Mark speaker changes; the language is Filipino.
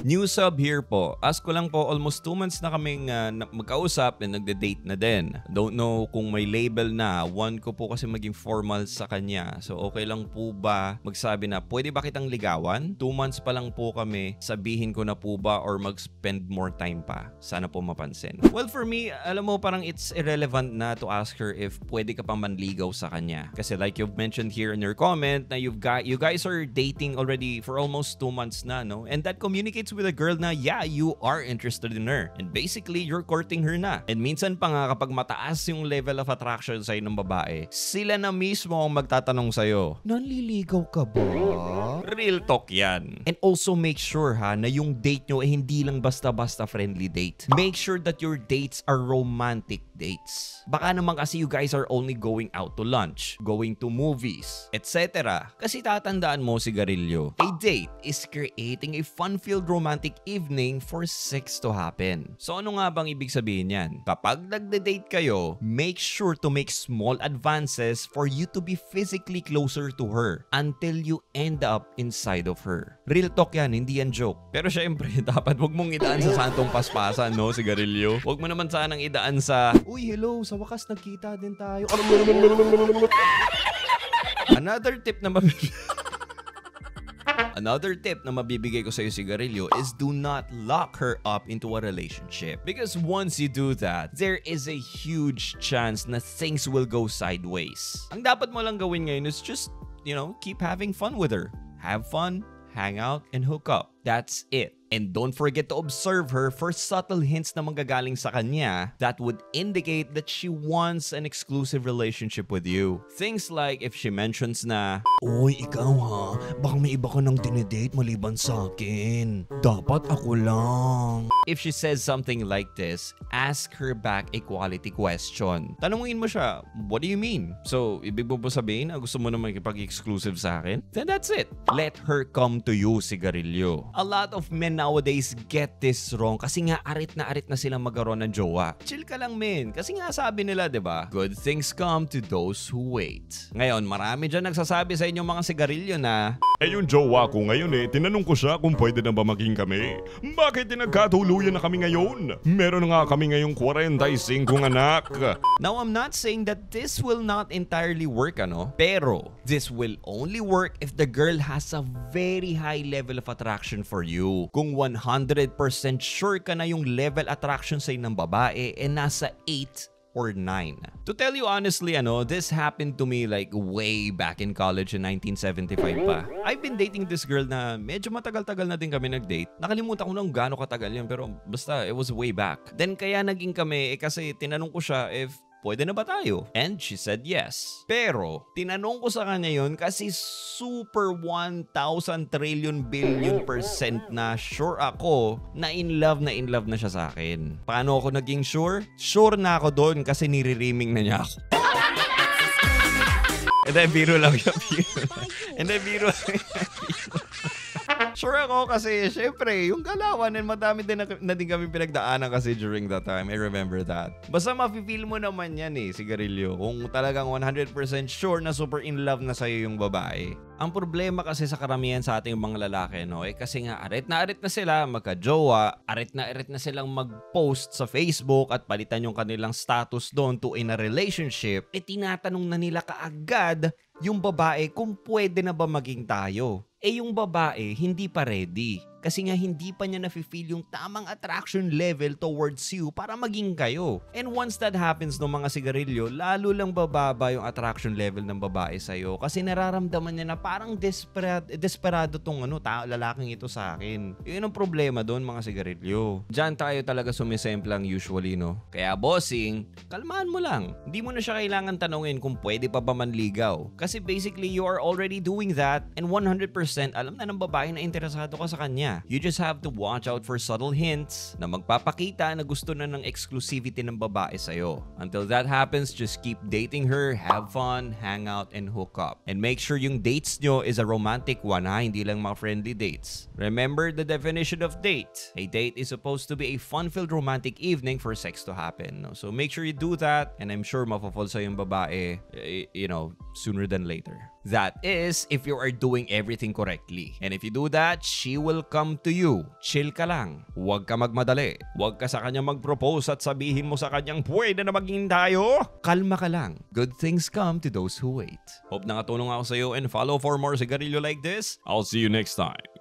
Speaker 1: New sub here po. Ask ko lang po, almost 2 months na kaming magkausap and nagde-date na din. Don't know kung may label na. One ko po kasi maging formal sa kanya. So okay lang po ba magsabi na pwede ba kitang ligawan? 2 months pa lang po kami. Sabihin ko na po ba or mag-spend more time pa? Sana po mapansin. Well, for me, alam mo parang it's irrelevant na to ask her if pwede ka pa manligaw sa kanya. Kasi like you've mentioned here in your comment na you guys are dating already for almost 2 months na, no? And that communicates with a girl na yeah, you are interested in her. And basically, you're courting her na. And minsan pa nga kapag mataas yung level of attraction sa'yo ng babae, sila na mismo ang magtatanong sa'yo, nanliligaw ka ba? Real talk yan. And also make sure ha na yung date nyo ay hindi lang basta-basta friendly date. Make sure that your dates are romantic dates. Baka naman kasi you guys are only going out to lunch, going to movies, etc. Kasi tatandaan mo, sigarilyo, a date is creating a fun-filled romantic evening for sex to happen. So ano nga bang ibig sabihin yan? Kapag nagde-date kayo, make sure to make small advances for you to be physically closer to her until you end up inside of her. Real talk yan, hindi yan joke. Pero syempre, dapat wag mong idaan sa santong paspasan, no, sigarilyo? Wag mo naman sanang idaan sa, uy, hello, sa wakas nagkita din tayo. Another tip na mabibigay ko sa iyo, sigarilyo, is do not lock her up into a relationship. Because once you do that, there is a huge chance na things will go sideways. Ang dapat mo lang gawin ngayon is just, keep having fun with her. Have fun, hang out, and hook up. That's it. And don't forget to observe her for subtle hints na manggagaling sa kanya that would indicate that she wants an exclusive relationship with you. Things like if she mentions na, uy, ikaw ha, baka may iba ka nang dinedate maliban sa akin. Dapat ako lang. If she says something like this, ask her back a quality question. Tanungin mo siya, what do you mean? So, ibig mo po sabihin na gusto mo na makipag-exclusive sa akin? Then that's it. Let her come to you, sigarilyo. A lot of men nowadays get this wrong kasi nga arit na sila magkaroon ng jowa. Chill ka lang, men. Kasi nga sabi nila, 'di ba? Good things come to those who wait. Ngayon, marami dyan nagsasabi sa inyo mga sigarilyo na,
Speaker 2: yung jowa ko ngayon tinanong ko siya kung pwede na ba maging kami. Bakit nagkatuluyan na kami ngayon? Meron na nga kami ngayong 45 anak.
Speaker 1: Now, I'm not saying that this will not entirely work, pero this will only work if the girl has a very high level of attraction for you. Kung 100% sure ka na yung level attraction sa'yo ng babae nasa 8 or 9. To tell you honestly, this happened to me like way back in college in 1975 pa. I've been dating this girl na medyo matagal-tagal na din kami nag-date. Nakalimutan ko nung gaano katagal yun, pero basta it was way back. Then kaya naging kami kasi tinanong ko siya if pwede na ba tayo? And she said yes. Pero, tinanong ko sa kanya yun kasi super 1,000 trillion billion % na sure ako na in love na siya sa akin. Paano ako naging sure? Sure na ako doon kasi nire-reaming na niya ako. And then, biro lang yun. And then, biro sure ako kasi syempre yung galawan and madami din na din kami pinagdaanan kasi during that time. I remember that. Basta mafe-feel mo naman yan sigarilyo. Kung talagang 100% sure na super in love na sa'yo yung babae. Ang problema kasi sa karamihan sa ating mga lalaki, kasi nga arit na sila magka-jowa, arit na silang mag-post sa Facebook at palitan yung kanilang status doon to in a relationship, tinatanong na nila kaagad yung babae kung pwede na ba maging tayo. Yung babae, hindi pa ready. Kasi nga hindi pa niya nafe-feel yung tamang attraction level towards you para maging kayo. And once that happens no mga sigarilyo, lalo lang bababa yung attraction level ng babae sa'yo kasi nararamdaman niya na parang desperado tong lalaking ito sa akin. Yun ang problema doon mga sigarilyo. Diyan tayo talaga sumisemplang usually, Kaya bossing, kalmahan mo lang. Hindi mo na siya kailangan tanungin kung pwede pa ba manligaw. Kasi basically, you are already doing that and 100% alam na ng babae na interesado ka sa kanya. You just have to watch out for subtle hints na magpapakita na gusto na ng exclusivity ng babae sa'yo. Until that happens, just keep dating her, have fun, hang out, and hook up. And make sure yung dates nyo is a romantic one, hindi lang mga friendly dates. Remember the definition of date. A date is supposed to be a fun-filled romantic evening for sex to happen. So make sure you do that, and I'm sure mapafall sa'yo yung babae, sooner than later. That is, if you are doing everything correctly. And if you do that, she will come to you. Chill ka lang. Huwag ka magmadali. Huwag ka sa kanya mag-propose at sabihin mo sa kanyang pwede na maging tayo. Kalma ka lang. Good things come to those who wait. Hope nakatulong ako sa iyo and follow for more sigarilyo like this.
Speaker 2: I'll see you next time.